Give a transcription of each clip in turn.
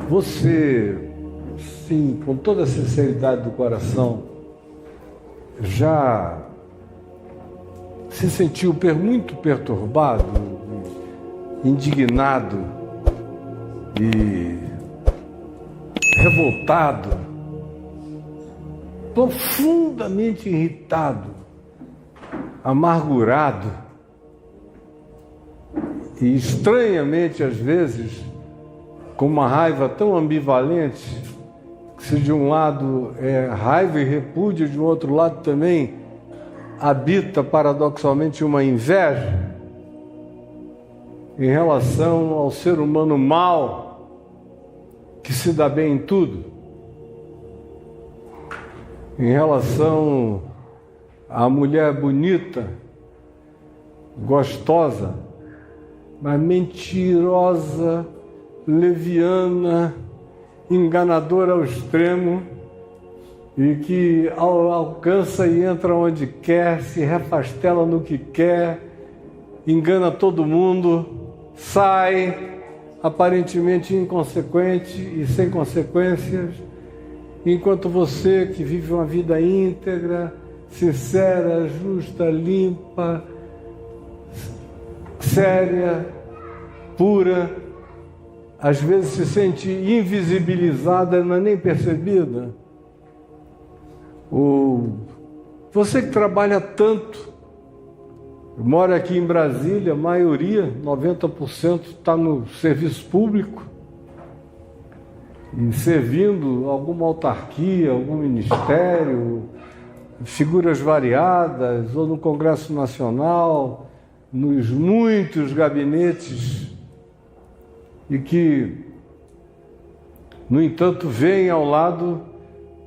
Você, sim, com toda a sinceridade do coração, já se sentiu muito perturbado, indignado e revoltado, profundamente irritado, amargurado e estranhamente, às vezes, com uma raiva tão ambivalente, que se de um lado é raiva e repúdio, de um outro lado também habita paradoxalmente uma inveja em relação ao ser humano mau, que se dá bem em tudo, em relação à mulher bonita, gostosa, mas mentirosa, leviana, enganadora ao extremo, e que alcança e entra onde quer, se refastela no que quer, engana todo mundo, sai aparentemente inconsequente e sem consequências, enquanto você que vive uma vida íntegra, sincera, justa, limpa, séria, pura, às vezes se sente invisibilizada, não é nem percebida. Você que trabalha tanto, mora aqui em Brasília, a maioria, 90%, está no serviço público, e servindo alguma autarquia, algum ministério, figuras variadas, ou no Congresso Nacional, nos muitos gabinetes, e que, no entanto, veem ao lado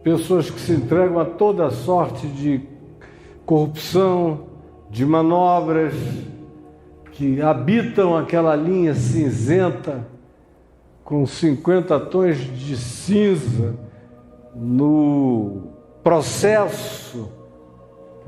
pessoas que se entregam a toda sorte de corrupção, de manobras, que habitam aquela linha cinzenta com 50 tons de cinza no processo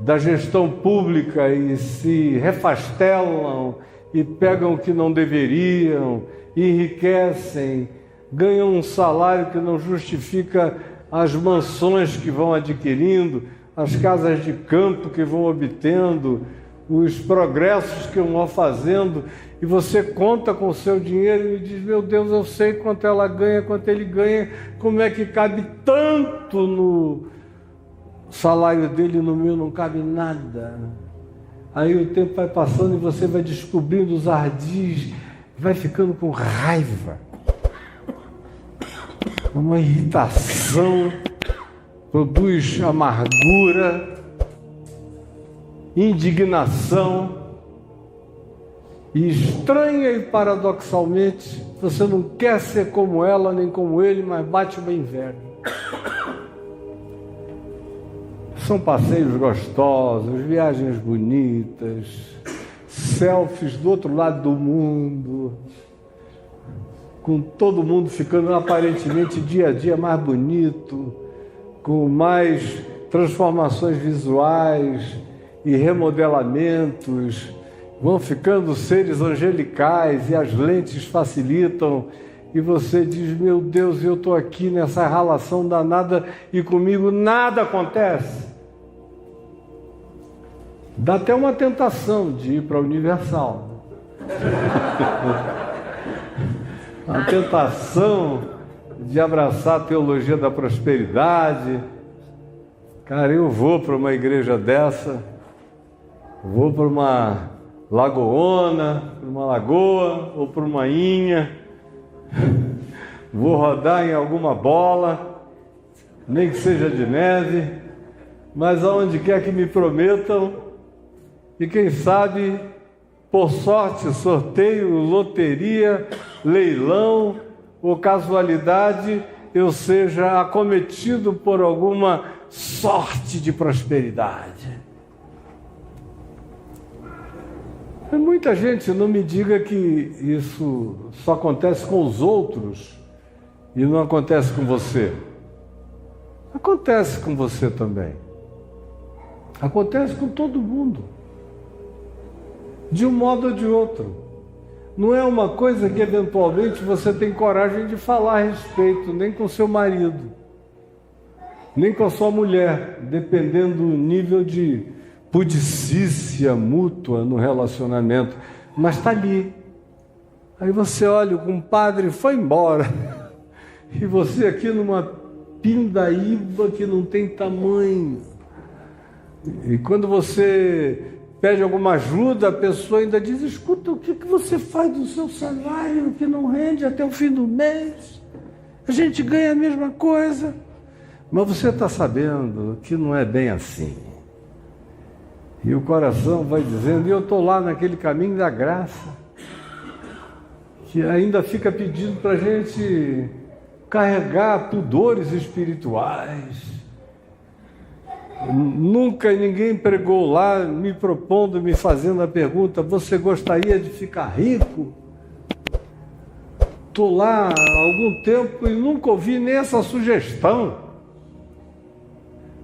da gestão pública e se refastelam e pegam o que não deveriam, enriquecem, ganham um salário que não justifica as mansões que vão adquirindo, as casas de campo que vão obtendo, os progressos que vão fazendo, e você conta com o seu dinheiro e diz: meu Deus, eu sei quanto ela ganha, quanto ele ganha, como é que cabe tanto no salário dele e no meu não cabe nada. Aí o tempo vai passando e você vai descobrindo os ardis, vai ficando com raiva, uma irritação, produz amargura, indignação, e estranha e paradoxalmente, você não quer ser como ela nem como ele, mas bate uma inveja. São passeios gostosos, viagens bonitas, selfies do outro lado do mundo, com todo mundo ficando aparentemente dia a dia mais bonito, com mais transformações visuais e remodelamentos, vão ficando seres angelicais e as lentes facilitam, e você diz: meu Deus, eu estou aqui nessa ralação danada e comigo nada acontece. Dá até uma tentação de ir para a Universal. A tentação de abraçar a teologia da prosperidade. Cara, eu vou para uma igreja dessa, vou para uma lagoona, para uma lagoa ou para uma inha, vou rodar em alguma bola, nem que seja de neve, mas aonde quer que me prometam, e quem sabe, por sorte, sorteio, loteria, leilão ou casualidade, eu seja acometido por alguma sorte de prosperidade. E muita gente não me diga que isso só acontece com os outros e não acontece com você. Acontece com você também. Acontece com todo mundo, de um modo ou de outro. não é uma coisa que eventualmente você tem coragem de falar a respeito, nem com seu marido, nem com a sua mulher, dependendo do nível de pudicícia mútua no relacionamento, mas está ali. Aí você olha, o compadre foi embora, e você aqui numa pindaíba que não tem tamanho. E quando você pede alguma ajuda, a pessoa ainda diz: escuta, o que você faz do seu salário que não rende até o fim do mês? A gente ganha a mesma coisa. Mas você está sabendo que não é bem assim. E o coração vai dizendo, e eu estou lá naquele caminho da graça, que ainda fica pedindo para a gente carregar pudores espirituais. Nunca ninguém pregou lá me propondo, me fazendo a pergunta: você gostaria de ficar rico? Estou lá há algum tempo e nunca ouvi nem essa sugestão.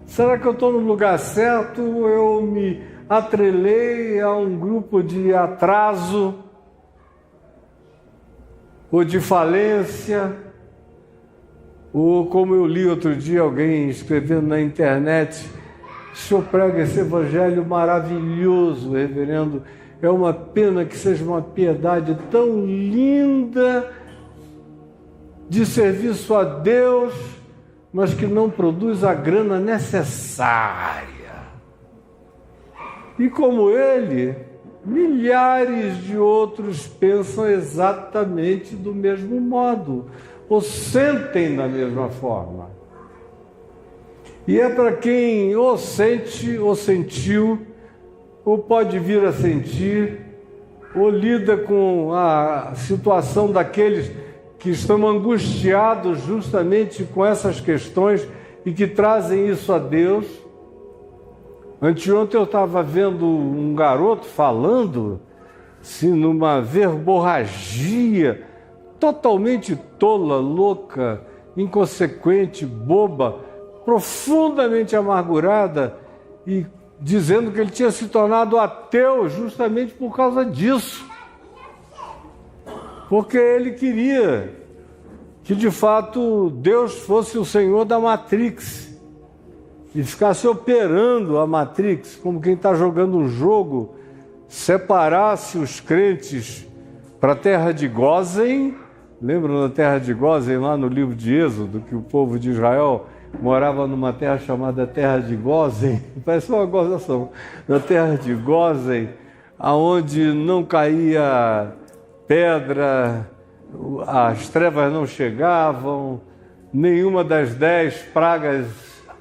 Será que eu estou no lugar certo? Eu me atrelei a um grupo de atraso ou de falência? Ou, como eu li outro dia alguém escrevendo na internet: o senhor prega esse evangelho maravilhoso, reverendo, é uma pena que seja uma piedade tão linda de serviço a Deus, mas que não produz a grana necessária. E como ele, milhares de outros pensam exatamente do mesmo modo, ou sentem da mesma forma. E é para quem ou sente, ou sentiu, ou pode vir a sentir, ou lida com a situação daqueles que estão angustiados justamente com essas questões e que trazem isso a Deus. Anteontem eu estava vendo um garoto falando, assim, numa verborragia totalmente tola, louca, inconsequente, boba, profundamente amargurada, e dizendo que ele tinha se tornado ateu justamente por causa disso. Porque ele queria que de fato Deus fosse o Senhor da Matrix e ficasse operando a Matrix, como quem está jogando um jogo, separasse os crentes para a terra de Gósen. Lembram da terra de Gósen, lá no livro de Êxodo, que o povo de Israel morava numa terra chamada terra de Gósen? Parece uma gozação. Na terra de Gósen, aonde não caía pedra, as trevas não chegavam, nenhuma das 10 pragas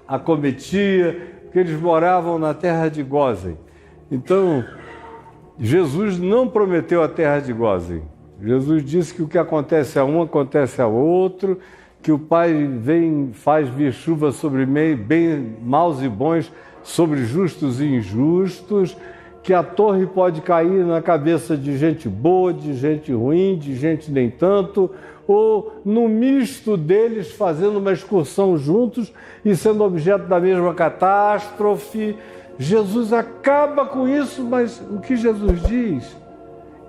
acometia, porque eles moravam na terra de Gósen. Então, Jesus não prometeu a terra de Gósen. Jesus disse que o que acontece a um acontece ao outro, que o Pai faz vir chuva sobre bem, maus e bons, sobre justos e injustos, que a torre pode cair na cabeça de gente boa, de gente ruim, de gente nem tanto, ou no misto deles fazendo uma excursão juntos e sendo objeto da mesma catástrofe. Jesus acaba com isso, mas o que Jesus diz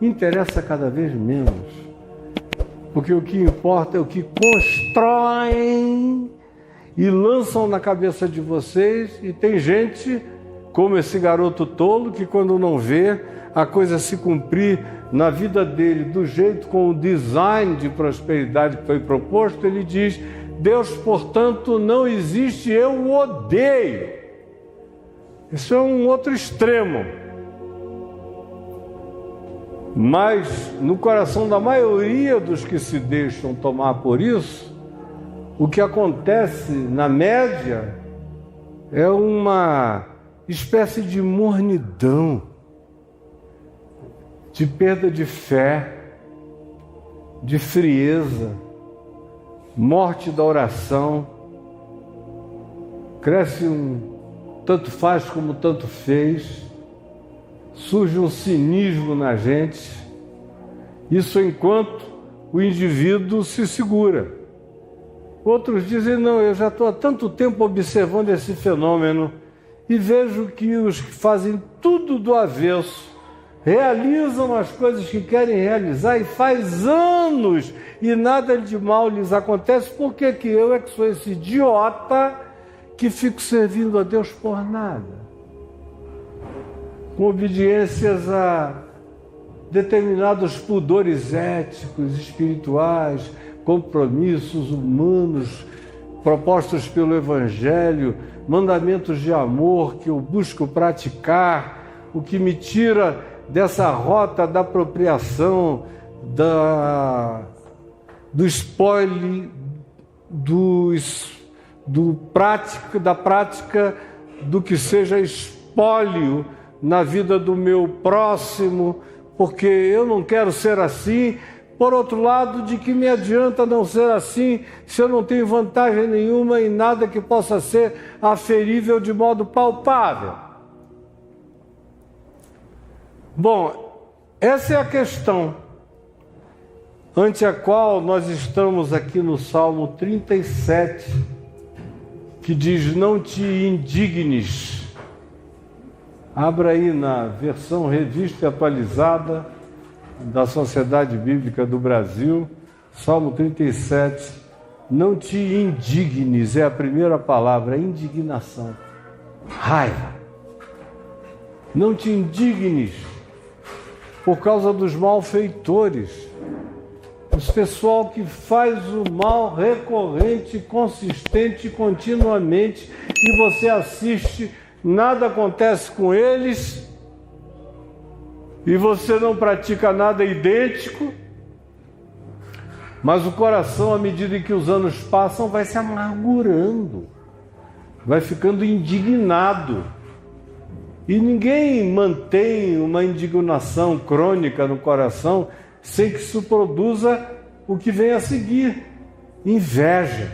interessa cada vez menos, porque o que importa é o que constroem e lançam na cabeça de vocês. E tem gente como esse garoto tolo que, quando não vê a coisa se cumprir na vida dele do jeito, com o design de prosperidade que foi proposto, ele diz: Deus, portanto, não existe, eu o odeio. Isso é um outro extremo. Mas no coração da maioria dos que se deixam tomar por isso, o que acontece, na média, é uma espécie de mornidão, de perda de fé, de frieza, morte da oração. Cresce um tanto faz como tanto fez, surge um cinismo na gente, isso enquanto o indivíduo se segura. Outros dizem: não, eu já estou há tanto tempo observando esse fenômeno e vejo que os que fazem tudo do avesso realizam as coisas que querem realizar e faz anos e nada de mal lhes acontece. Por que que eu é que sou esse idiota que fico servindo a Deus por nada? Com obediências a determinados pudores éticos, espirituais, compromissos humanos propostos pelo Evangelho, mandamentos de amor que eu busco praticar, o que me tira dessa rota da apropriação, do spoile, da prática do que seja espólio na vida do meu próximo, porque eu não quero ser assim. Por outro lado, de que me adianta não ser assim se eu não tenho vantagem nenhuma em nada que possa ser aferível de modo palpável? Bom, essa é a questão ante a qual nós estamos aqui no Salmo 37, que diz: não te indignes. Abra aí na versão revista e atualizada da Sociedade Bíblica do Brasil, Salmo 37, não te indignes, é a primeira palavra, indignação, raiva. Não te indignes por causa dos malfeitores, o pessoal que faz o mal recorrente, consistente, continuamente, e você assiste, nada acontece com eles, e você não pratica nada idêntico, mas o coração, à medida que os anos passam, vai se amargurando, vai ficando indignado. E ninguém mantém uma indignação crônica no coração sem que isso produza o que vem a seguir: inveja.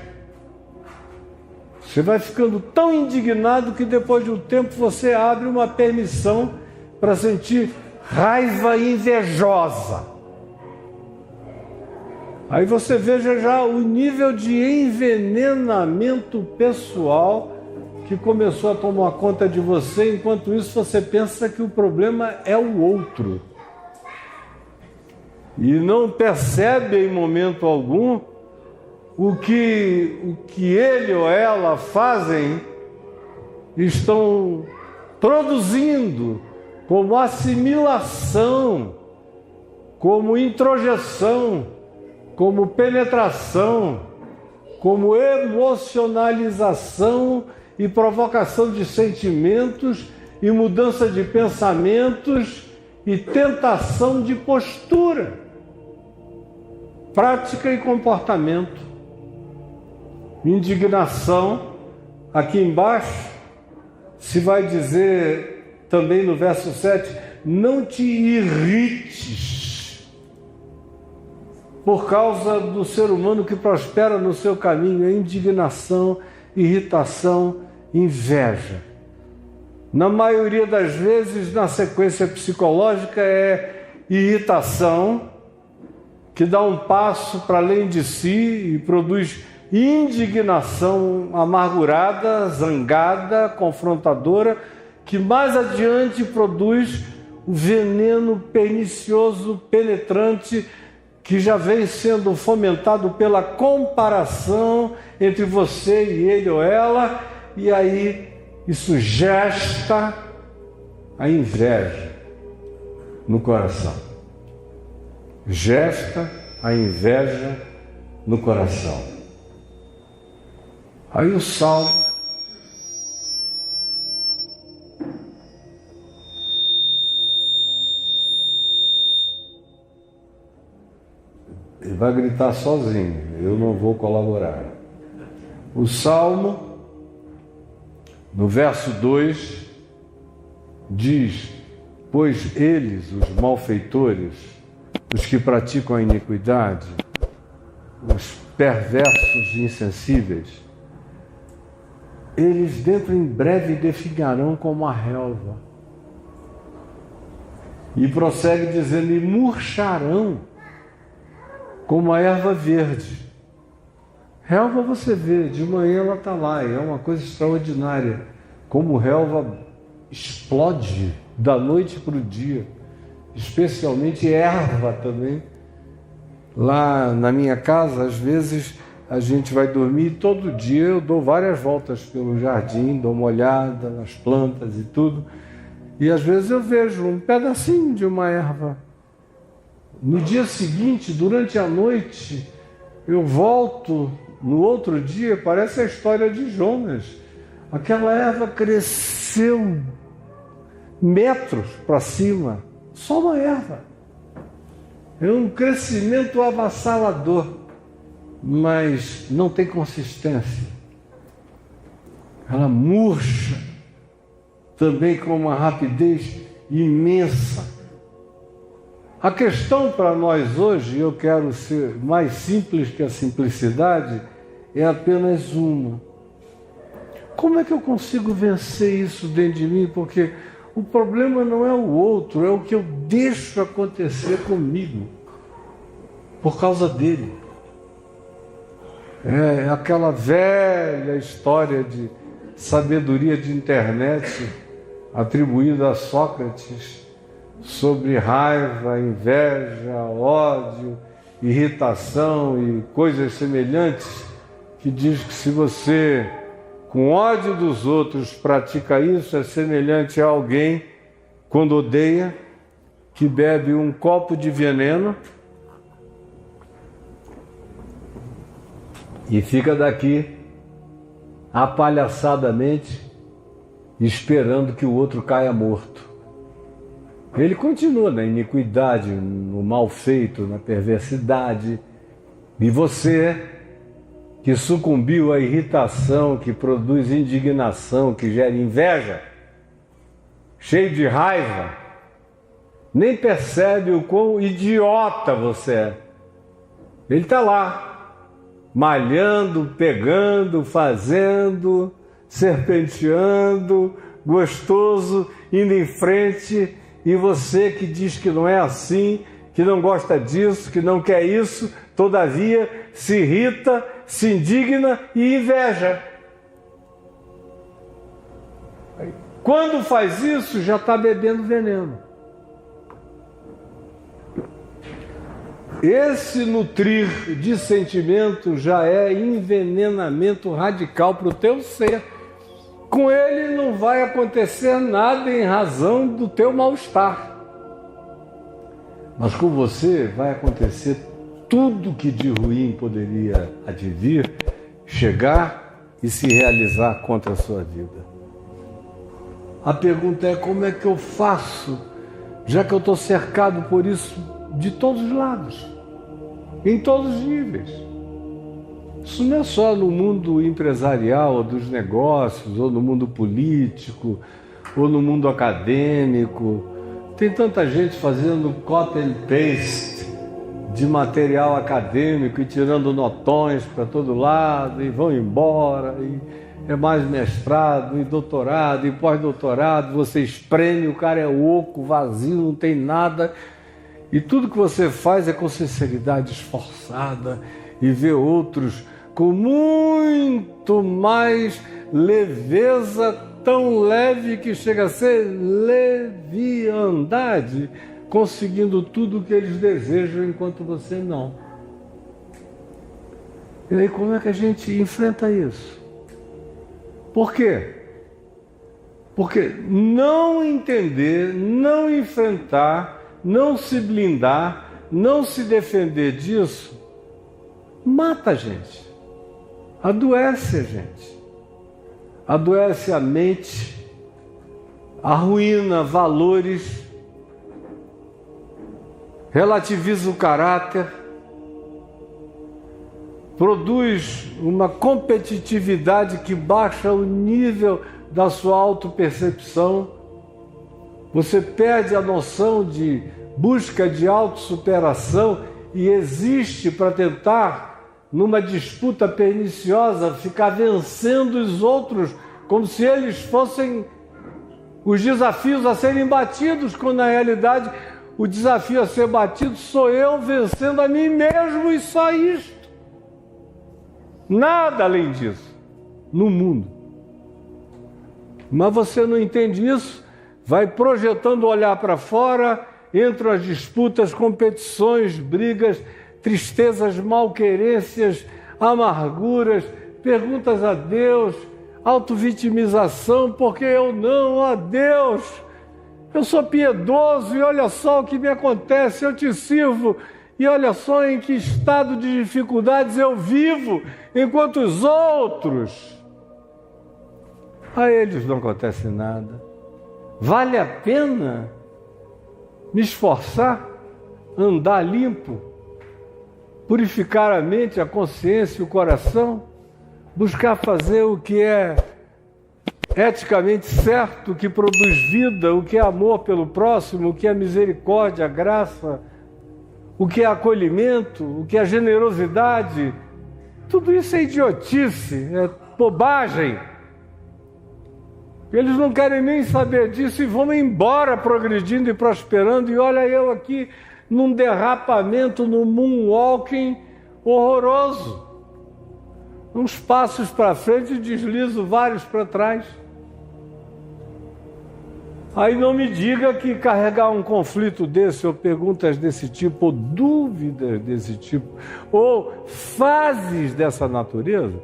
Você vai ficando tão indignado que depois de um tempo você abre uma permissão para sentir raiva invejosa. Aí você veja já o nível de envenenamento pessoal que começou a tomar conta de você. Enquanto isso você pensa que o problema é o outro e não percebe em momento algum o que ele ou ela fazem, estão produzindo como assimilação, como introjeção, como penetração, como emocionalização e provocação de sentimentos e mudança de pensamentos e tentação de postura, prática e comportamento. Indignação, aqui embaixo se vai dizer também no verso 7, não te irrites por causa do ser humano que prospera no seu caminho. É indignação, irritação, inveja. Na maioria das vezes, na sequência psicológica, é irritação, que dá um passo para além de si e produz indignação amargurada, zangada, confrontadora, que mais adiante produz o veneno pernicioso, penetrante, que já vem sendo fomentado pela comparação entre você e ele ou ela, e aí isso gesta a inveja no coração. Gesta a inveja no coração. Aí o Salmo ele vai gritar sozinho, eu não vou colaborar. O Salmo, no verso 2, diz: pois eles, os malfeitores, os que praticam a iniquidade, os perversos e insensíveis, eles dentro em breve definharão como a relva. E prossegue dizendo: e murcharão como a erva verde. Relva você vê, de manhã ela está lá, e é uma coisa extraordinária. Como relva explode da noite para o dia. especialmente erva também. Lá na minha casa, às vezes, a gente vai dormir e todo dia eu dou várias voltas pelo jardim, dou uma olhada nas plantas e tudo. E às vezes eu vejo um pedacinho de uma erva. No dia seguinte, durante a noite, eu volto, no outro dia, parece a história de Jonas. Aquela erva cresceu metros para cima, só uma erva. É um crescimento avassalador, mas não tem consistência. Ela murcha também com uma rapidez imensa. A questão para nós hoje, eu quero ser mais simples que a simplicidade, é apenas uma. Como é que eu consigo vencer isso dentro de mim? Porque o problema não é o outro, é o que eu deixo acontecer comigo, por causa dele. É aquela velha história de sabedoria de internet atribuída a Sócrates sobre raiva, inveja, ódio, irritação e coisas semelhantes, que diz que se você, com ódio dos outros, pratica isso, é semelhante a alguém, quando odeia, que bebe um copo de veneno e fica daqui apalhaçadamente esperando que o outro caia morto. Ele continua na iniquidade, no mal feito, na perversidade. E você, que sucumbiu à irritação, que produz indignação, que gera inveja, cheio de raiva, nem percebe o quão idiota você é. Ele está lá, malhando, pegando, fazendo, serpenteando, gostoso, indo em frente, e você que diz que não é assim, que não gosta disso, que não quer isso, todavia se irrita, se indigna e inveja. Quando faz isso, já está bebendo veneno. Esse nutrir de sentimento já é envenenamento radical para o teu ser. Com ele não vai acontecer nada em razão do teu mal-estar. Mas com você vai acontecer tudo que de ruim poderia advir, chegar e se realizar contra a sua vida. A pergunta é: como é que eu faço, já que eu estou cercado por isso de todos os lados, em todos os níveis? Isso não é só no mundo empresarial, ou dos negócios, ou no mundo político, ou no mundo acadêmico. Tem tanta gente fazendo copy and paste de material acadêmico e tirando notões para todo lado e vão embora, e é mais mestrado, e doutorado, e pós-doutorado, você espreme, o cara é oco, vazio, não tem nada, e tudo que você faz é com sinceridade esforçada, e vê outros com muito mais leveza, tão leve que chega a ser leviandade, conseguindo tudo o que eles desejam enquanto você não. E aí como é que a gente enfrenta isso? Por quê? Porque não entender, não enfrentar, não se blindar, não se defender disso, mata a gente, adoece a gente, adoece a mente, arruína valores, relativiza o caráter, produz uma competitividade que baixa o nível da sua autopercepção. Você perde a noção de busca de autossuperação e existe para tentar, numa disputa perniciosa, ficar vencendo os outros como se eles fossem os desafios a serem batidos, quando na realidade o desafio a ser batido sou eu vencendo a mim mesmo, e só isto. Nada além disso no mundo. Mas você não entende isso, vai projetando o olhar para fora entram as disputas, competições, brigas, tristezas, malquerências, amarguras, perguntas a Deus, autovitimização, porque eu não, ó Deus, eu sou piedoso e olha só o que me acontece, eu te sirvo e olha só em que estado de dificuldades eu vivo, enquanto os outros, a eles não acontece nada. Vale a pena me esforçar, andar limpo, purificar a mente, a consciência e o coração, buscar fazer o que é eticamente certo, o que produz vida, o que é amor pelo próximo, o que é misericórdia, graça, o que é acolhimento, o que é generosidade. Tudo isso é idiotice, é bobagem. Eles não querem nem saber disso e vão embora progredindo e prosperando. E olha eu aqui num derrapamento, num moonwalking horroroso. Uns passos para frente e deslizo vários para trás. Aí não me diga que carregar um conflito desse, ou perguntas desse tipo, ou dúvidas desse tipo, ou fases dessa natureza,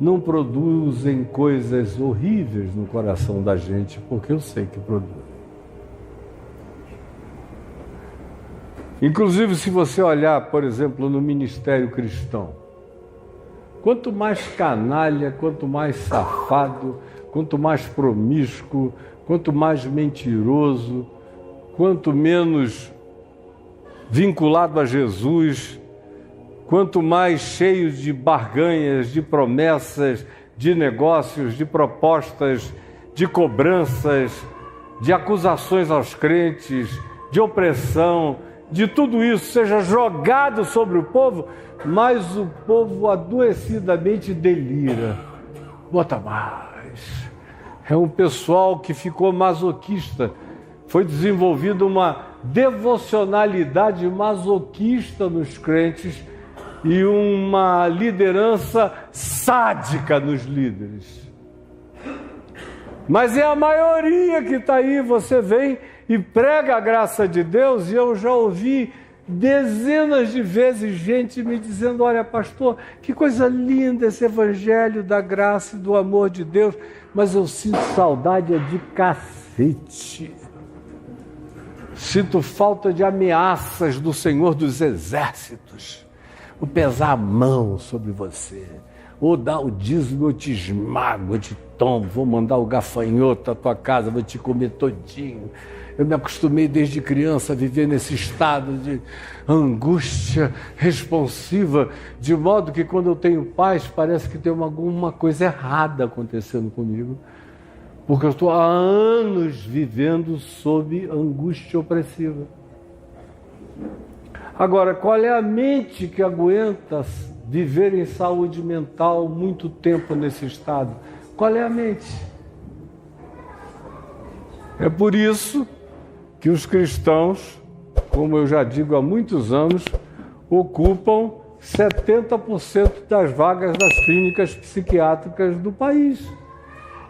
não produzem coisas horríveis no coração da gente, porque eu sei que produzem. Inclusive, se você olhar, por exemplo, no ministério cristão, quanto mais canalha, quanto mais safado, quanto mais promíscuo, quanto mais mentiroso, quanto menos vinculado a Jesus, quanto mais cheio de barganhas, de promessas, de negócios, de propostas, de cobranças, de acusações aos crentes, de opressão, de tudo isso seja jogado sobre o povo, mais o povo adoecidamente delira. Bota mais. É um pessoal que ficou masoquista. Foi desenvolvida uma devocionalidade masoquista nos crentes e uma liderança sádica nos líderes. Mas é a maioria que está aí. Você vem e prega a graça de Deus, e eu já ouvi dezenas de vezes gente me dizendo: olha, pastor, que coisa linda esse evangelho da graça e do amor de Deus, mas eu sinto saudade de cacete. Sinto falta de ameaças do Senhor dos Exércitos. Vou pesar a mão sobre você. Ou dar o dízimo, eu te esmago, eu te tomo, vou mandar o gafanhoto à tua casa, vou te comer todinho. Eu me acostumei desde criança a viver nesse estado de angústia responsiva, de modo que quando eu tenho paz, parece que tem alguma coisa errada acontecendo comigo, porque eu estou há anos vivendo sob angústia opressiva. Agora, qual é a mente que aguenta viver em saúde mental muito tempo nesse estado? Qual é a mente? É por isso que os cristãos, como eu já digo há muitos anos, ocupam 70% das vagas das clínicas psiquiátricas do país.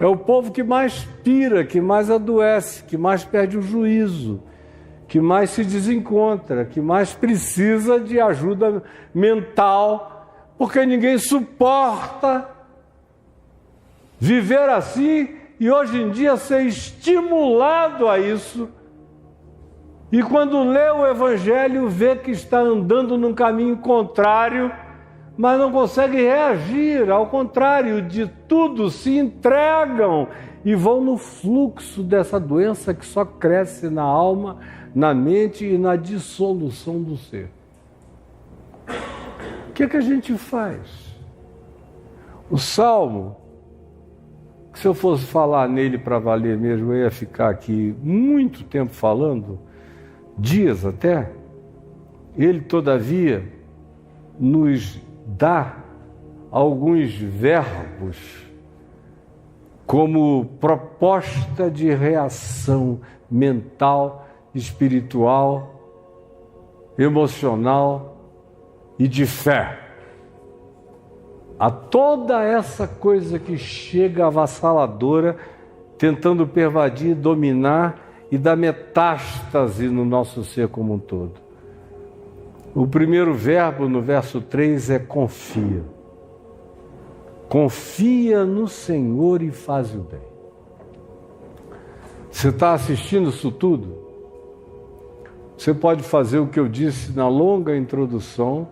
É o povo que mais pira, que mais adoece, que mais perde o juízo, que mais se desencontra, que mais precisa de ajuda mental, porque ninguém suporta viver assim e hoje em dia ser estimulado a isso. E quando lê o Evangelho, vê que está andando num caminho contrário, mas não consegue reagir, ao contrário de tudo, se entregam e vão no fluxo dessa doença que só cresce na alma, na mente e na dissolução do ser. O que é que a gente faz? O Salmo, que se eu fosse falar nele para valer mesmo, eu ia ficar aqui muito tempo falando, dias até. Ele, todavia, nos dá alguns verbos como proposta de reação mental, espiritual, emocional e de fé a toda essa coisa que chega avassaladora, tentando pervadir, dominar e da metástase no nosso ser como um todo. O primeiro verbo no verso 3 é confia. Confia no Senhor e faz o bem. Você está assistindo isso tudo? Você pode fazer o que eu disse na longa introdução,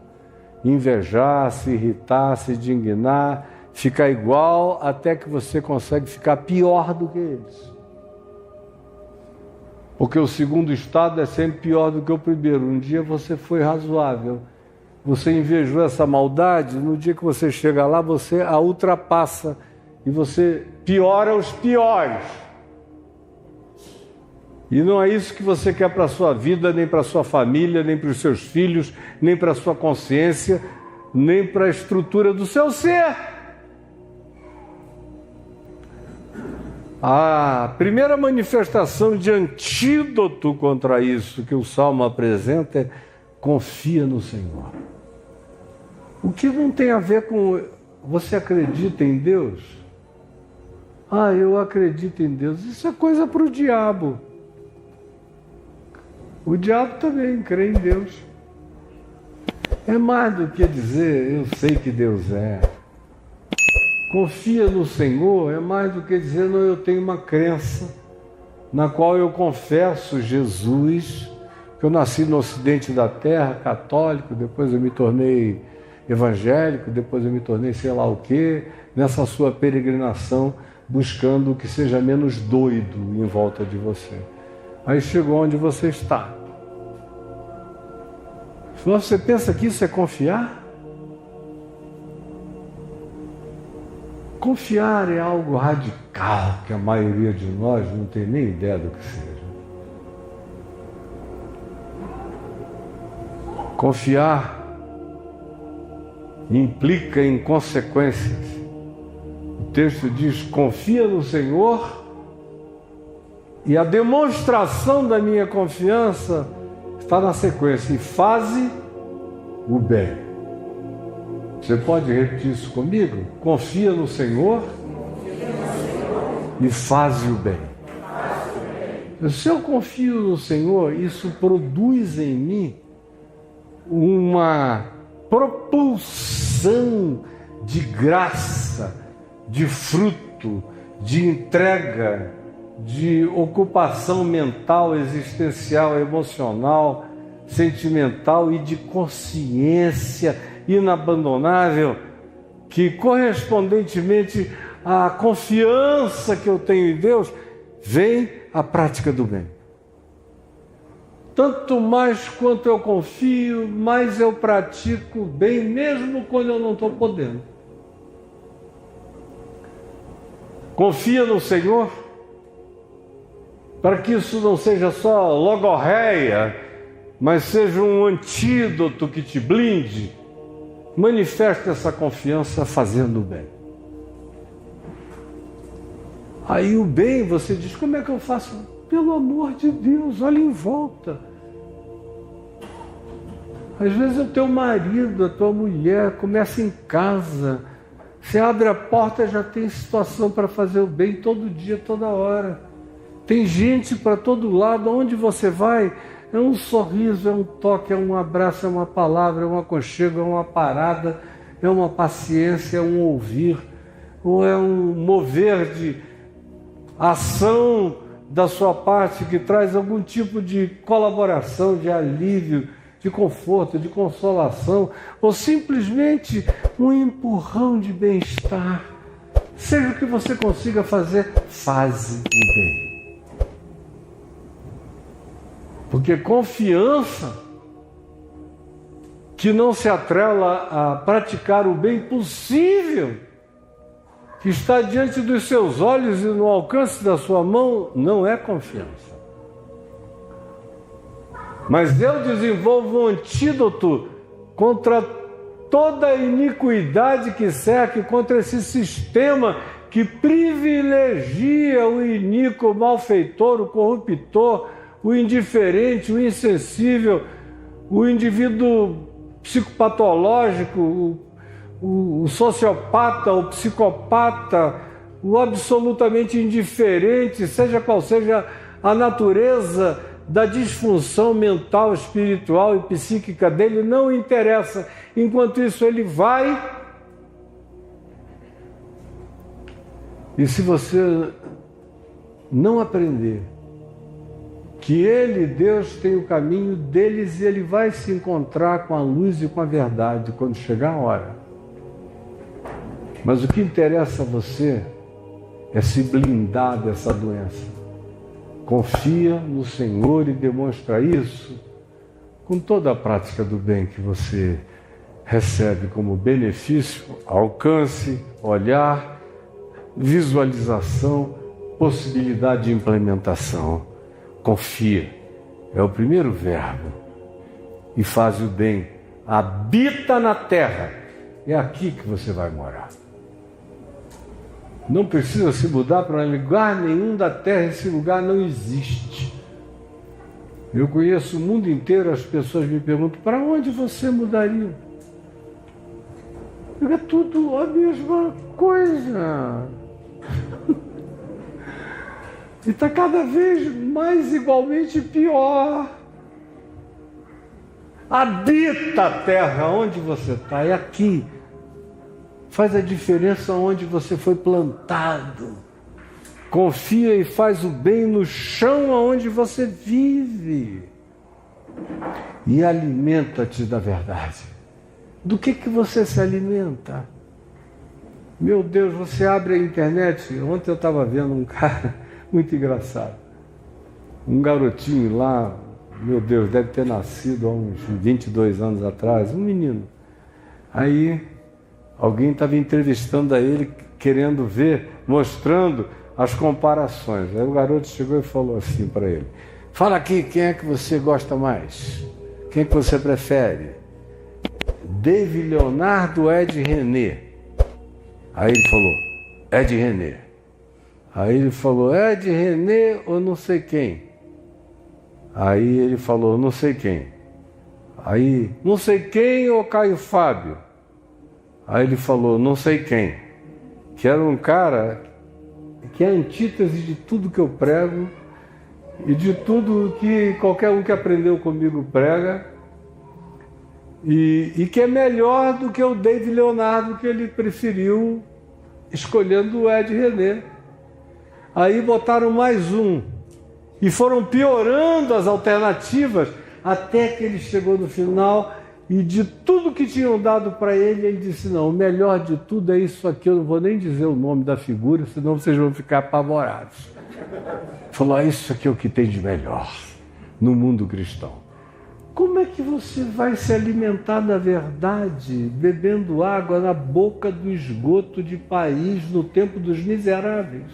invejar, se irritar, se indignar, ficar igual, até que você consegue ficar pior do que eles. Porque o segundo estado é sempre pior do que o primeiro. Um dia você foi razoável, você invejou essa maldade, no dia que você chega lá, você a ultrapassa e você piora os piores. E não é isso que você quer para a sua vida, nem para a sua família, nem para os seus filhos, nem para a sua consciência, nem para a estrutura do seu ser. A primeira manifestação de antídoto contra isso que o Salmo apresenta é: confia no Senhor. O que não tem a ver com você acredita em Deus? Ah, eu acredito em Deus. Isso é coisa para o diabo. O diabo também crê em Deus. É mais do que dizer, eu sei que Deus é. Confia no Senhor é mais do que dizer, não, eu tenho uma crença na qual eu confesso Jesus, que eu nasci no ocidente da terra, católico, depois eu me tornei evangélico, depois eu me tornei sei lá o quê, nessa sua peregrinação, buscando o que seja menos doido em volta de você. Aí chegou onde você está. Você pensa que isso é confiar? Confiar é algo radical que a maioria de nós não tem nem ideia do que seja. Confiar implica em consequências. O texto diz: confia no Senhor, e a demonstração da minha confiança está na sequência: e faze o bem. Você pode repetir isso comigo? Confia no Senhor e faze o bem. Se eu confio no Senhor, isso produz em mim uma propulsão de graça, de fruto, de entrega, de ocupação mental, existencial, emocional, sentimental e de consciência inabandonável, que correspondentemente à confiança que eu tenho em Deus, vem a prática do bem. Tanto mais quanto eu confio, mais eu pratico bem, mesmo quando eu não estou podendo. Confia no Senhor, para que isso não seja só logorreia, mas seja um antídoto que te blinde. Manifesta essa confiança fazendo o bem. Aí o bem, você diz, como é que eu faço? Pelo amor de Deus, olha em volta. Às vezes o teu marido, a tua mulher, começa em casa. Você abre a porta, já tem situação para fazer o bem todo dia, toda hora. Tem gente para todo lado, aonde você vai, é um sorriso, é um toque, é um abraço, é uma palavra, é um aconchego, é uma parada, é uma paciência, é um ouvir, ou é um mover de ação da sua parte que traz algum tipo de colaboração, de alívio, de conforto, de consolação, ou simplesmente um empurrão de bem-estar. Seja o que você consiga fazer, faze o bem. Porque confiança que não se atrela a praticar o bem possível, que está diante dos seus olhos e no alcance da sua mão, não é confiança. Mas eu desenvolvo um antídoto contra toda a iniquidade que cerca, contra esse sistema que privilegia o iníquo, o malfeitor, o corruptor, o indiferente, o insensível, o indivíduo psicopatológico, o sociopata, o psicopata, o absolutamente indiferente, seja qual seja a natureza da disfunção mental, espiritual e psíquica dele não interessa. Enquanto isso, ele vai. E se você não aprender que ele, Deus, tem o caminho deles e ele vai se encontrar com a luz e com a verdade quando chegar a hora. Mas o que interessa a você é se blindar dessa doença. Confia no Senhor e demonstra isso com toda a prática do bem que você recebe como benefício, alcance, olhar, visualização, possibilidade de implementação. Confia, é o primeiro verbo. E faz o bem, habita na terra, é aqui que você vai morar. Não precisa se mudar para lugar nenhum da terra, esse lugar não existe. Eu conheço o mundo inteiro, as pessoas me perguntam, para onde você mudaria? É tudo a mesma coisa. E está cada vez mais igualmente pior. Habita a terra onde você está, é aqui. Faz a diferença onde você foi plantado. Confia e faz o bem no chão onde você vive. E alimenta-te da verdade. Do que você se alimenta? Meu Deus, você abre a internet. Ontem eu estava vendo um cara muito engraçado. Um garotinho lá, meu Deus, deve ter nascido há uns 22 anos atrás, um menino. Aí alguém estava entrevistando a ele, querendo ver, mostrando as comparações. Aí o garoto chegou e falou assim para ele: fala aqui, quem é que você gosta mais? Quem é que você prefere? David Leonardo ou Ed René? Aí ele falou, Ed René. Aí ele falou, Ed René ou não sei quem? Aí ele falou, não sei quem. Aí, não sei quem ou Caio Fábio? Aí ele falou, não sei quem. Que era um cara que é a antítese de tudo que eu prego e de tudo que qualquer um que aprendeu comigo prega. E que é melhor do que o David Leonardo, que ele preferiu escolhendo o Ed René. Aí botaram mais um e foram piorando as alternativas até que ele chegou no final e de tudo que tinham dado para ele, ele disse, não, o melhor de tudo é isso aqui, eu não vou nem dizer o nome da figura, senão vocês vão ficar apavorados. Falou, isso aqui é o que tem de melhor no mundo cristão. Como é que você vai se alimentar da verdade bebendo água na boca do esgoto de país no tempo dos miseráveis?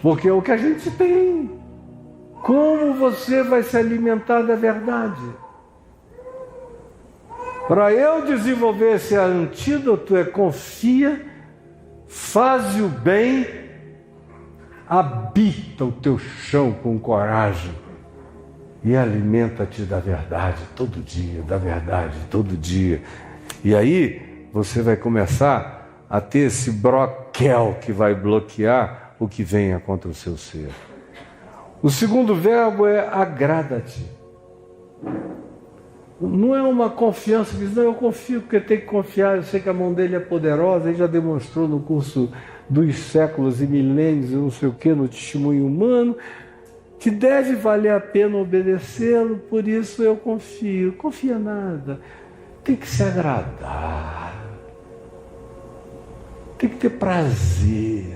Porque é o que a gente tem. Como você vai se alimentar da verdade? Para eu desenvolver esse antídoto é confia, faz o bem, habita o teu chão com coragem. E alimenta-te da verdade todo dia, da verdade todo dia. E aí você vai começar a ter esse broquel que vai bloquear o que venha contra o seu ser. O segundo verbo é agrada-te. Não é uma confiança que diz, não, eu confio porque tem que confiar, eu sei que a mão dele é poderosa, ele já demonstrou no curso dos séculos e milênios, eu não sei o que, no testemunho humano, que deve valer a pena obedecê-lo, por isso eu confio. Confia nada. Tem que se agradar. Tem que ter prazer.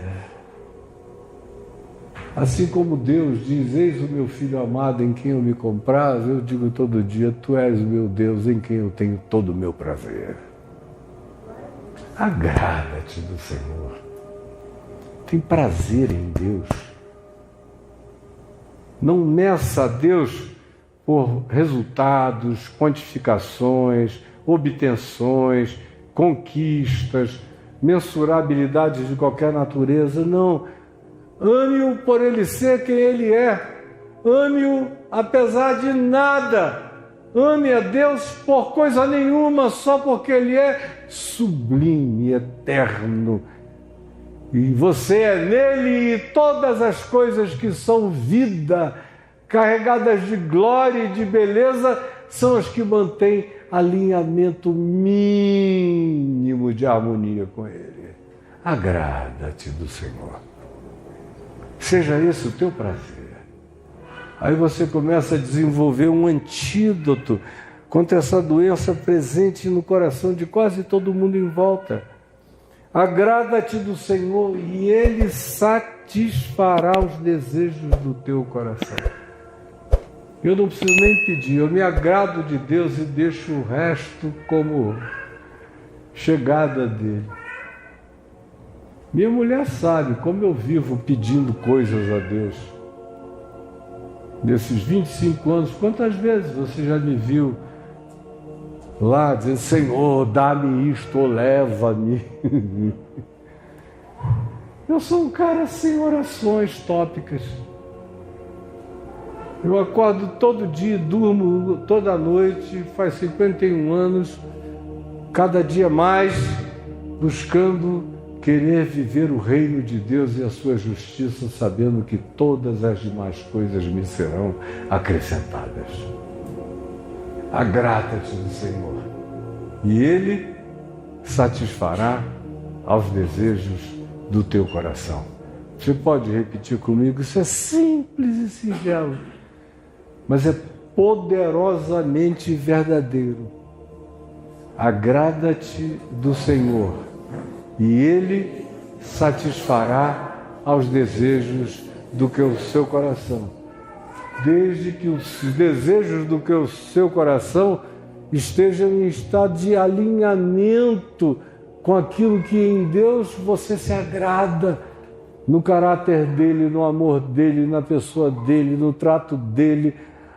Assim como Deus diz, eis o meu filho amado em quem eu me comprazo, eu digo todo dia, tu és o meu Deus em quem eu tenho todo o meu prazer. Agrada-te do Senhor. Tem prazer em Deus. Não meça a Deus por resultados, quantificações, obtenções, conquistas, mensurabilidades de qualquer natureza. Não. Ame-o por ele ser quem ele é. Ame-o apesar de nada. Ame a Deus por coisa nenhuma, só porque ele é sublime, eterno E você é nele, e todas as coisas que são vida, carregadas de glória e de beleza, são as que mantêm alinhamento mínimo de harmonia com Ele. Agrada-te do Senhor. Seja esse o teu prazer. Aí você começa a desenvolver um antídoto contra essa doença presente no coração de quase todo mundo em volta. Agrada-te do Senhor e Ele satisfará os desejos do teu coração. Eu não preciso nem pedir, eu me agrado de Deus e deixo o resto como chegada dele. Minha mulher sabe como eu vivo pedindo coisas a Deus. Nesses 25 anos, quantas vezes você já me viu lá dizendo: Senhor, dá-me isto ou leva-me. Eu sou um cara sem orações tópicas. Eu acordo todo dia, durmo toda noite, faz 51 anos, cada dia mais, buscando querer viver o reino de Deus e a sua justiça, sabendo que todas as demais coisas me serão acrescentadas. Agrada-te do Senhor, e Ele satisfará aos desejos do teu coração. Você pode repetir comigo? Isso é simples e singelo, mas é poderosamente verdadeiro. Agrada-te do Senhor, e Ele satisfará aos desejos do que o seu coração. Desde que os desejos do que o seu coração estejam em estado de alinhamento com aquilo que em Deus você se agrada, no caráter dele, no amor dele, na pessoa dele, no trato dele.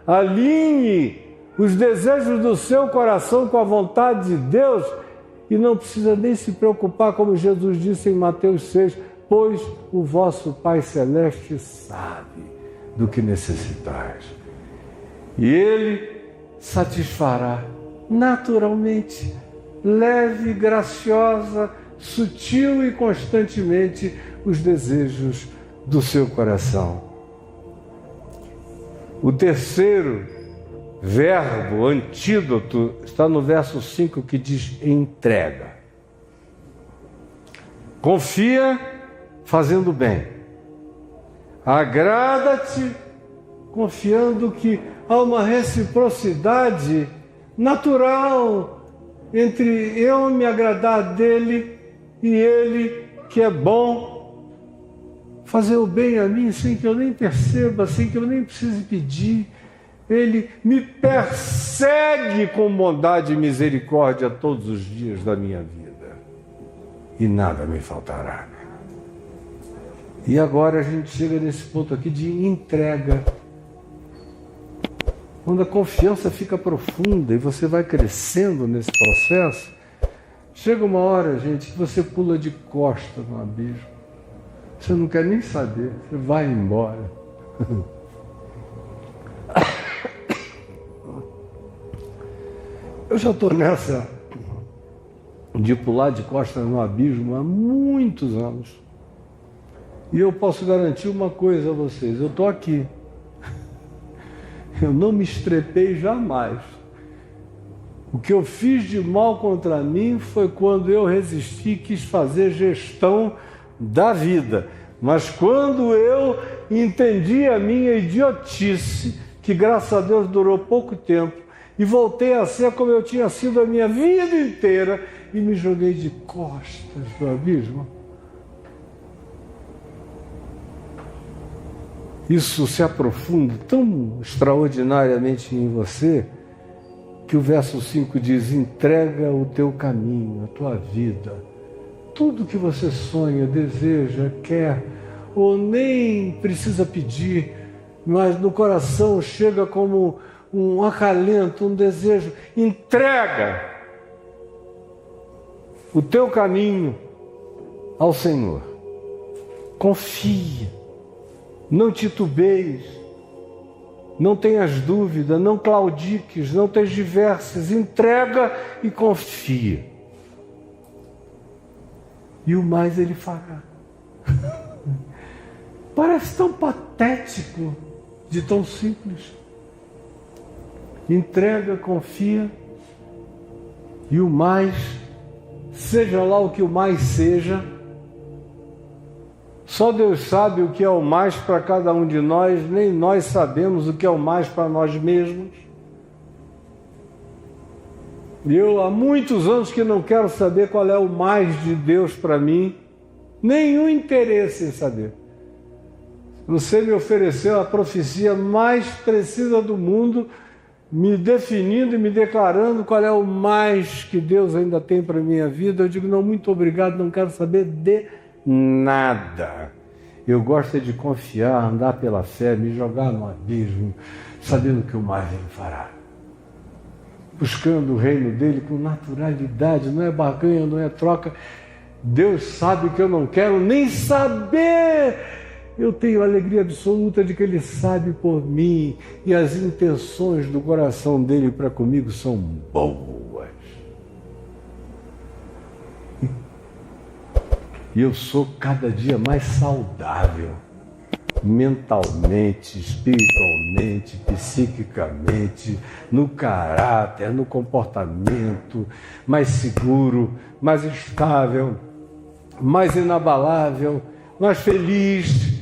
Alinhe os desejos do seu coração com a vontade de Deus e não precisa nem se preocupar, como Jesus disse em Mateus 6, pois o vosso Pai Celeste sabe do que necessitais. E Ele satisfará naturalmente, leve, graciosa, sutil e constantemente os desejos do seu coração. O terceiro verbo, antídoto, está no verso 5, que diz entrega. Confia fazendo bem. Agrada-te confiando que há uma reciprocidade natural entre eu me agradar dele e ele, que é bom, fazer o bem a mim sem que eu nem perceba, sem que eu nem precise pedir. Ele me persegue com bondade e misericórdia todos os dias da minha vida. E nada me faltará. E agora a gente chega nesse ponto aqui de entrega. Quando a confiança fica profunda e você vai crescendo nesse processo, chega uma hora, gente, que você pula de costa no abismo. Você não quer nem saber, você vai embora. Eu já estou nessa de pular de costas no abismo há muitos anos. E eu posso garantir uma coisa a vocês, eu estou aqui. Eu não me estrepei jamais. O que eu fiz de mal contra mim foi quando eu resisti e quis fazer gestão da vida. Mas quando eu entendi a minha idiotice, que graças a Deus durou pouco tempo, e voltei a ser como eu tinha sido a minha vida inteira, e me joguei de costas do abismo. Isso se aprofunda tão extraordinariamente em você, que o verso 5 diz: entrega o teu caminho, a tua vida, tudo que você sonha, deseja, quer, ou nem precisa pedir, mas no coração chega como um acalento, um desejo. Entrega o teu caminho ao Senhor. Confia. Não titubeis, não tenhas dúvida, não claudiques, não tergiverses, entrega e confia. E o mais Ele fará. Parece tão patético, de tão simples. Entrega, confia, e o mais, seja lá o que o mais seja, só Deus sabe o que é o mais para cada um de nós, nem nós sabemos o que é o mais para nós mesmos. E eu há muitos anos que não quero saber qual é o mais de Deus para mim, nenhum interesse em saber. Você me ofereceu a profecia mais precisa do mundo, me definindo e me declarando qual é o mais que Deus ainda tem para a minha vida. Eu digo, não, muito obrigado, não quero saber de nada. Eu gosto de confiar, andar pela fé, me jogar no abismo, sabendo que o mais Ele fará. Buscando o reino dele com naturalidade, não é barganha, não é troca. Deus sabe que eu não quero nem saber. Eu tenho a alegria absoluta de que Ele sabe por mim, e as intenções do coração dele para comigo são boas. E eu sou cada dia mais saudável, mentalmente, espiritualmente, psiquicamente, no caráter, no comportamento, mais seguro, mais estável, mais inabalável, mais feliz.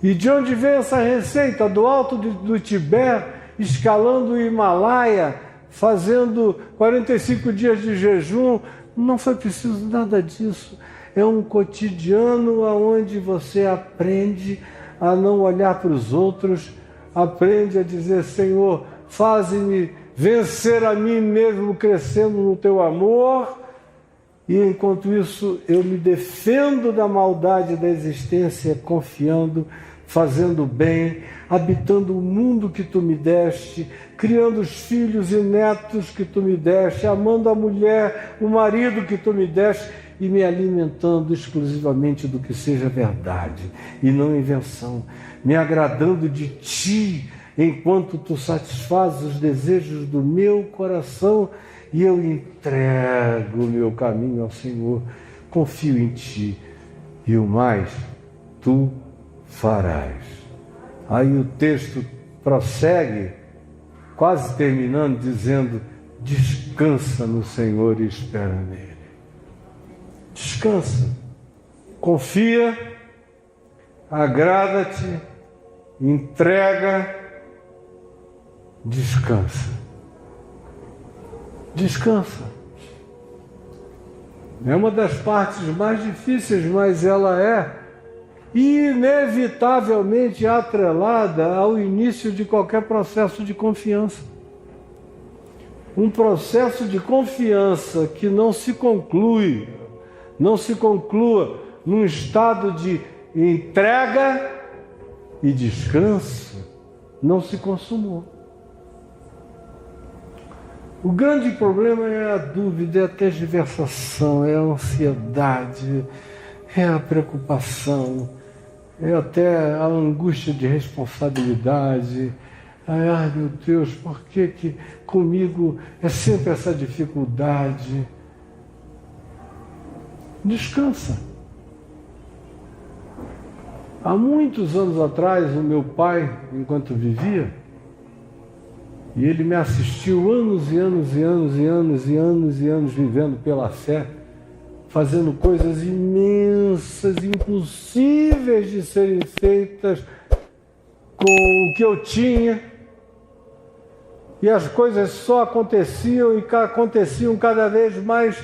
E de onde vem essa receita? Do alto do Tibete, escalando o Himalaia, fazendo 45 dias de jejum. Não foi preciso nada disso. É um cotidiano onde você aprende a não olhar para os outros, aprende a dizer, Senhor, faze-me vencer a mim mesmo, crescendo no teu amor. E enquanto isso eu me defendo da maldade da existência, confiando, fazendo bem, habitando o mundo que tu me deste, criando os filhos e netos que tu me deste, amando a mulher, o marido que tu me deste, e me alimentando exclusivamente do que seja verdade e não invenção, me agradando de ti, enquanto tu satisfazes os desejos do meu coração, e eu entrego o meu caminho ao Senhor, confio em ti, e o mais tu farás. Aí o texto prossegue, quase terminando, dizendo, descansa no Senhor e espera nele. Descansa, confia, agrada-te, entrega, descansa. Descansa. É uma das partes mais difíceis, mas ela é inevitavelmente atrelada ao início de qualquer processo de confiança. Um processo de confiança que não se conclua num estado de entrega e descanso, não se consumou. O grande problema é a dúvida, é a tergiversação, é a ansiedade, é a preocupação, é até a angústia de responsabilidade. Ai, meu Deus, por que comigo é sempre essa dificuldade? Descansa. Há muitos anos atrás, o meu pai, enquanto vivia, e ele me assistiu anos e anos e anos e anos e anos e anos vivendo pela fé, fazendo coisas imensas, impossíveis de serem feitas com o que eu tinha. E as coisas só aconteciam e aconteciam cada vez mais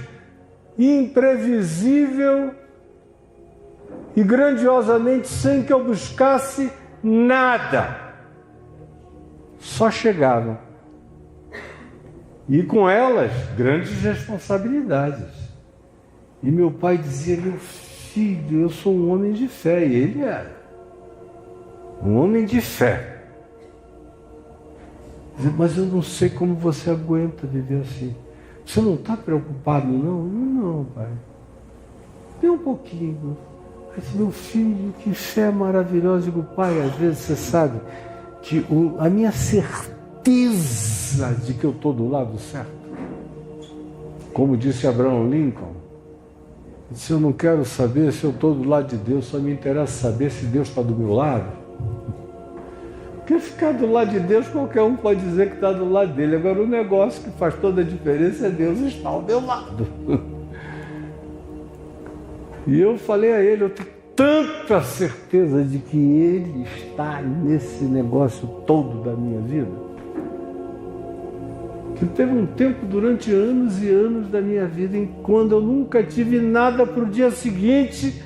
imprevisível e grandiosamente sem que eu buscasse nada. Só chegavam. E com elas, grandes responsabilidades. E meu pai dizia, meu filho, eu sou um homem de fé. E ele era um homem de fé. Dizia, mas eu não sei como você aguenta viver assim. Você não está preocupado, não? Não, pai. Tem um pouquinho. Mas, meu filho, que fé maravilhosa. Eu digo, pai, às vezes você sabe que a minha certeza de que eu estou do lado certo, como disse Abraham Lincoln, disse, eu não quero saber se eu estou do lado de Deus, só me interessa saber se Deus está do meu lado. Porque ficar do lado de Deus, qualquer um pode dizer que está do lado dele. Agora, o negócio que faz toda a diferença é Deus está ao meu lado. E eu falei a ele, eu tenho tanta certeza de que Ele está nesse negócio todo da minha vida, que teve um tempo durante anos e anos da minha vida em quando eu nunca tive nada para o dia seguinte,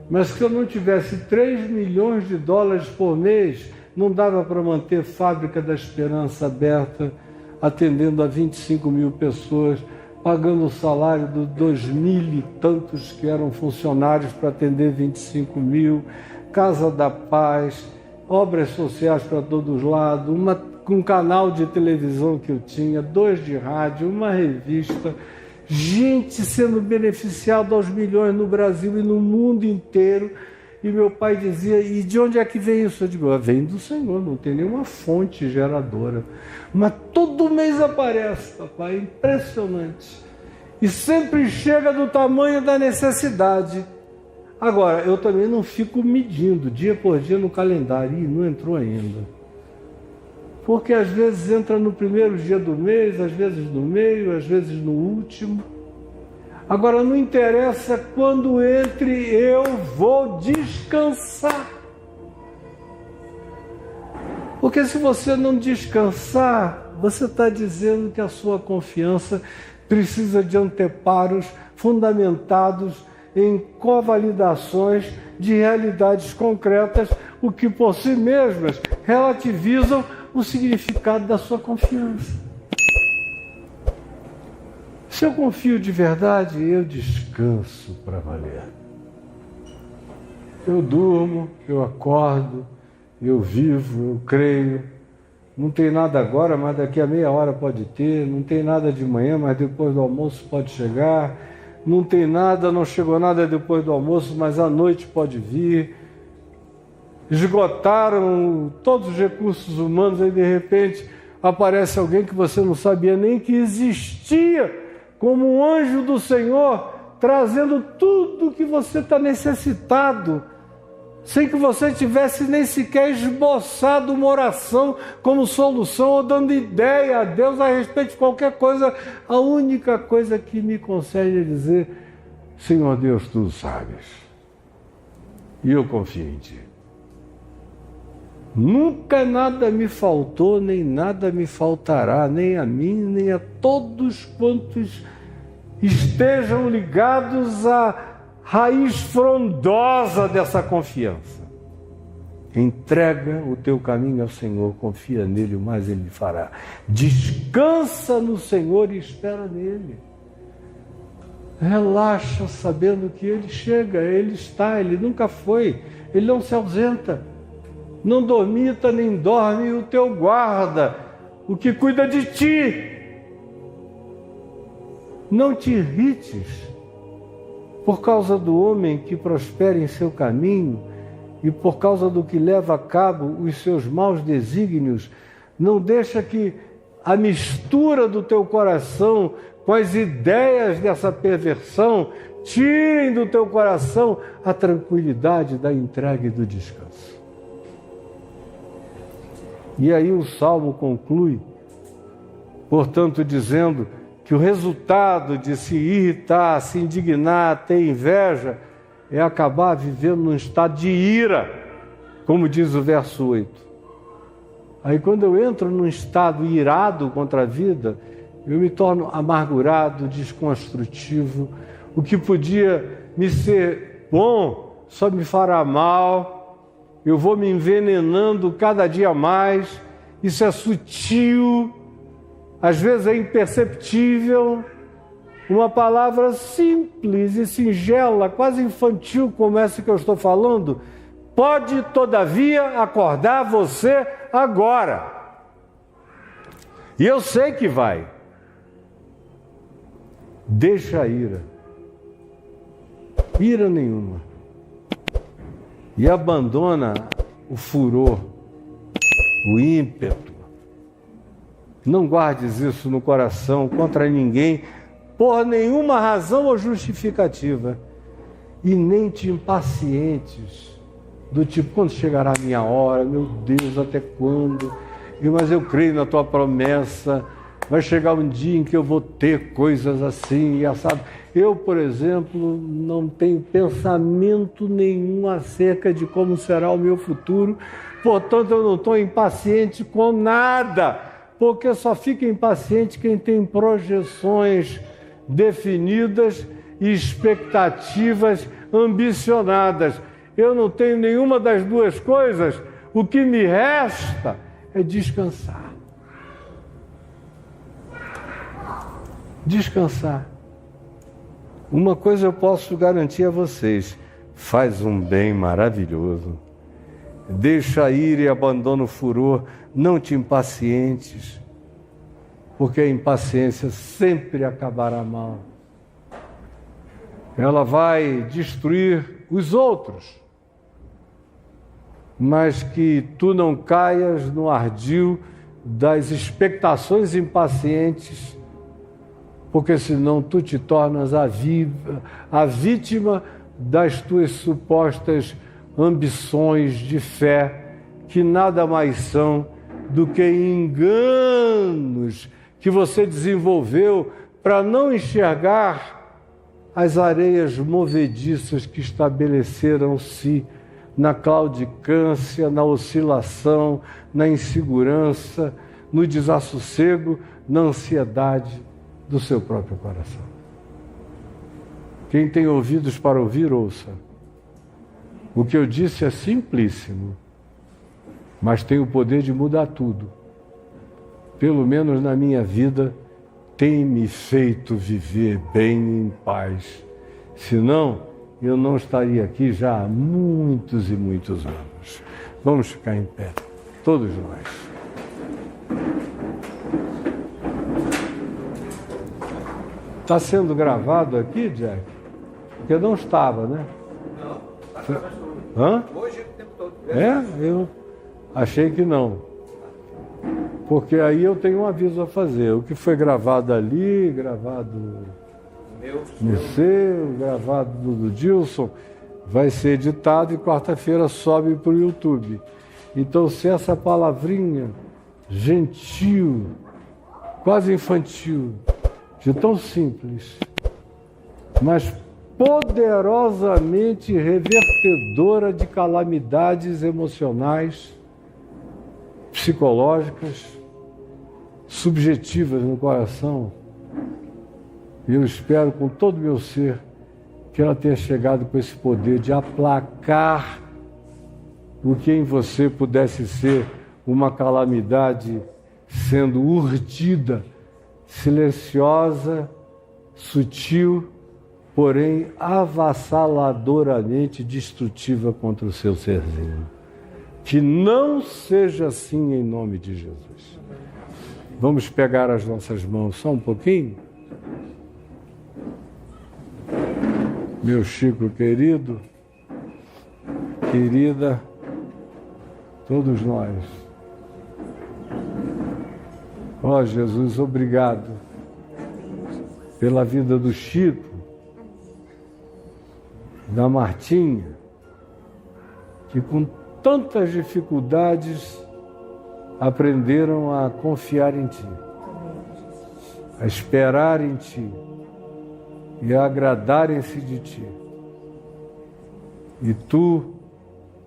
mas se eu não tivesse 3 milhões de dólares por mês, não dava para manter a Fábrica da Esperança aberta, atendendo a 25 mil pessoas, pagando o salário dos 2.000 e tantos que eram funcionários para atender 25 mil, Casa da Paz, obras sociais para todos os lados, um canal de televisão que eu tinha, 2 de rádio, uma revista, gente sendo beneficiada aos milhões no Brasil e no mundo inteiro. E meu pai dizia, e de onde é que vem isso? Eu digo, vem do Senhor, não tem nenhuma fonte geradora. Mas todo mês aparece, papai, impressionante. E sempre chega do tamanho da necessidade. Agora, eu também não fico medindo dia por dia no calendário, e não entrou ainda. Porque às vezes entra no primeiro dia do mês, às vezes no meio, às vezes no último. Agora, não interessa quando entre, eu vou descansar. Porque se você não descansar, você está dizendo que a sua confiança precisa de anteparos fundamentados em covalidações de realidades concretas, o que por si mesmas relativizam o significado da sua confiança. Se eu confio de verdade, eu descanso para valer. Eu durmo, eu acordo, eu vivo, eu creio. Não tem nada agora, mas daqui a meia hora pode ter. Não tem nada de manhã, mas depois do almoço pode chegar. Não tem nada, não chegou nada depois do almoço, mas à noite pode vir. Esgotaram todos os recursos humanos, aí de repente aparece alguém que você não sabia nem que existia, como um anjo do Senhor, trazendo tudo que você está necessitado, sem que você tivesse nem sequer esboçado uma oração como solução ou dando ideia a Deus a respeito de qualquer coisa. A única coisa que me concede é dizer, Senhor Deus, Tu sabes, e eu confio em Ti. Nunca nada me faltou, nem nada me faltará, nem a mim, nem a todos quantos estejam ligados à raiz frondosa dessa confiança. Entrega o teu caminho ao Senhor, confia nele, o mais ele fará. Descansa no Senhor e espera nele. Relaxa sabendo que ele chega, ele está, ele nunca foi, ele não se ausenta. Não dormita nem dorme o teu guarda, o que cuida de ti. Não te irrites por causa do homem que prospera em seu caminho e por causa do que leva a cabo os seus maus desígnios. Não deixa que a mistura do teu coração com as ideias dessa perversão tirem do teu coração a tranquilidade da entrega e do descanso. E aí o Salmo conclui, portanto, dizendo que o resultado de se irritar, se indignar, ter inveja, é acabar vivendo num estado de ira, como diz o verso 8. Aí quando eu entro num estado irado contra a vida, eu me torno amargurado, desconstrutivo. O que podia me ser bom só me fará mal. Eu vou me envenenando cada dia mais. Isso é sutil, às vezes é imperceptível. Uma palavra simples e singela, quase infantil como essa que eu estou falando, pode, todavia, acordar você agora. E eu sei que vai. Deixa a ira. Ira nenhuma. E abandona o furor, o ímpeto. Não guardes isso no coração contra ninguém, por nenhuma razão ou justificativa. e nem te impacientes, do tipo, quando chegará a minha hora, meu Deus, até quando? Mas eu creio na tua promessa, vai chegar um dia em que eu vou ter coisas assim e assado. Eu, por exemplo, não tenho pensamento nenhum acerca de como será o meu futuro, portanto eu não estou impaciente com nada, porque só fica impaciente quem tem projeções definidas e expectativas ambicionadas. Eu não tenho nenhuma das duas coisas, o que me resta é descansar. Descansar. Uma coisa eu posso garantir a vocês, faz um bem maravilhoso. Deixa ir e abandona o furor, não te impacientes, porque a impaciência sempre acabará mal. Ela vai destruir os outros, mas que tu não caias no ardil das expectações impacientes, porque senão tu te tornas a vítima das tuas supostas ambições de fé, que nada mais são do que enganos que você desenvolveu para não enxergar as areias movediças que estabeleceram-se na claudicância, na oscilação, na insegurança, no desassossego, na ansiedade do seu próprio coração. Quem tem ouvidos para ouvir, ouça. O que eu disse é simplíssimo, mas tem o poder de mudar tudo. Pelo menos na minha vida, tem me feito viver bem em paz. Senão, eu não estaria aqui já há muitos e muitos anos. Vamos ficar em pé, todos nós. Está sendo gravado aqui, Jack? Porque não estava, né? Não, está gravando. Hã? Hoje o tempo todo. Eu achei que não. Porque aí eu tenho um aviso a fazer. O que foi gravado ali, gravado no seu, gravado do Dilson, vai ser editado e quarta-feira sobe para o YouTube. Então, se essa palavrinha gentil, quase infantil, de tão simples, mas poderosamente revertedora de calamidades emocionais, psicológicas, subjetivas no coração, eu espero com todo o meu ser que ela tenha chegado com esse poder de aplacar o que em você pudesse ser uma calamidade sendo urdida, silenciosa, sutil, porém avassaladoramente destrutiva contra o seu serzinho. Que não seja assim em nome de Jesus. Vamos pegar as nossas mãos só um pouquinho? Meu Chico querido, querida, todos nós. Ó Jesus, obrigado pela vida do Chico, da Martinha, que com tantas dificuldades aprenderam a confiar em Ti, a esperar em Ti e a agradarem-se de Ti. E Tu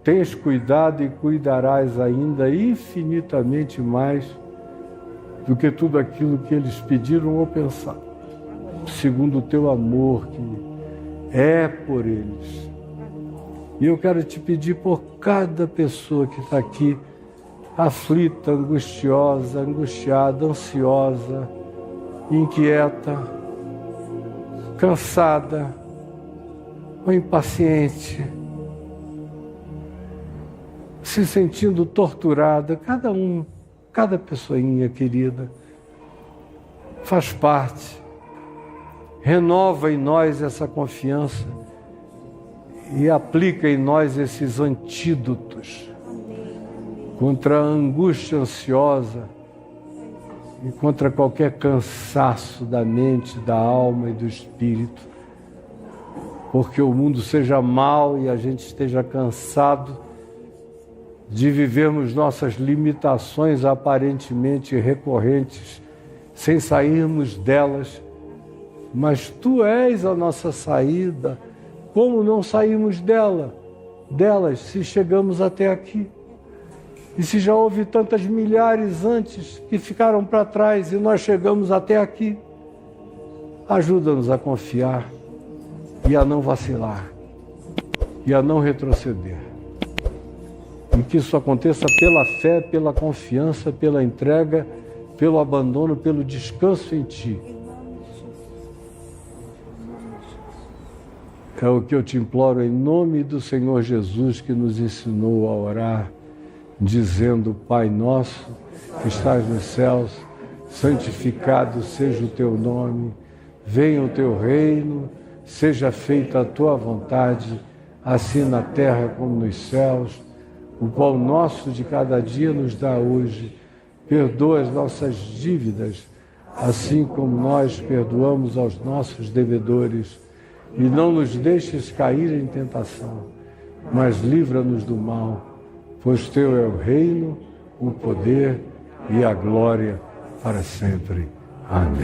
tens cuidado e cuidarás ainda infinitamente mais do que tudo aquilo que eles pediram ou pensaram, segundo o Teu amor que é por eles. E eu quero te pedir por cada pessoa que está aqui, aflita, angustiosa, angustiada, ansiosa, inquieta, cansada ou impaciente, se sentindo torturada, cada pessoinha querida, faz parte. Renova em nós essa confiança e aplica em nós esses antídotos contra a angústia ansiosa e contra qualquer cansaço da mente, da alma e do espírito. porque o mundo seja mau e a gente esteja cansado de vivermos nossas limitações aparentemente recorrentes, sem sairmos delas. Mas Tu és a nossa saída. Como não saímos delas se chegamos até aqui? E se já houve tantas milhares antes que ficaram para trás e nós chegamos até aqui? Ajuda-nos a confiar e a não vacilar e a não retroceder. E que isso aconteça pela fé, pela confiança, pela entrega, pelo abandono, pelo descanso em Ti. É o que eu te imploro em nome do Senhor Jesus, que nos ensinou a orar, dizendo: Pai nosso, que estás nos céus, santificado seja o Teu nome, venha o Teu reino, seja feita a Tua vontade, assim na terra como nos céus. O pão nosso de cada dia nos dá hoje. Perdoa as nossas dívidas, assim como nós perdoamos aos nossos devedores. E não nos deixes cair em tentação, mas livra-nos do mal, pois Teu é o reino, o poder e a glória para sempre. Amém.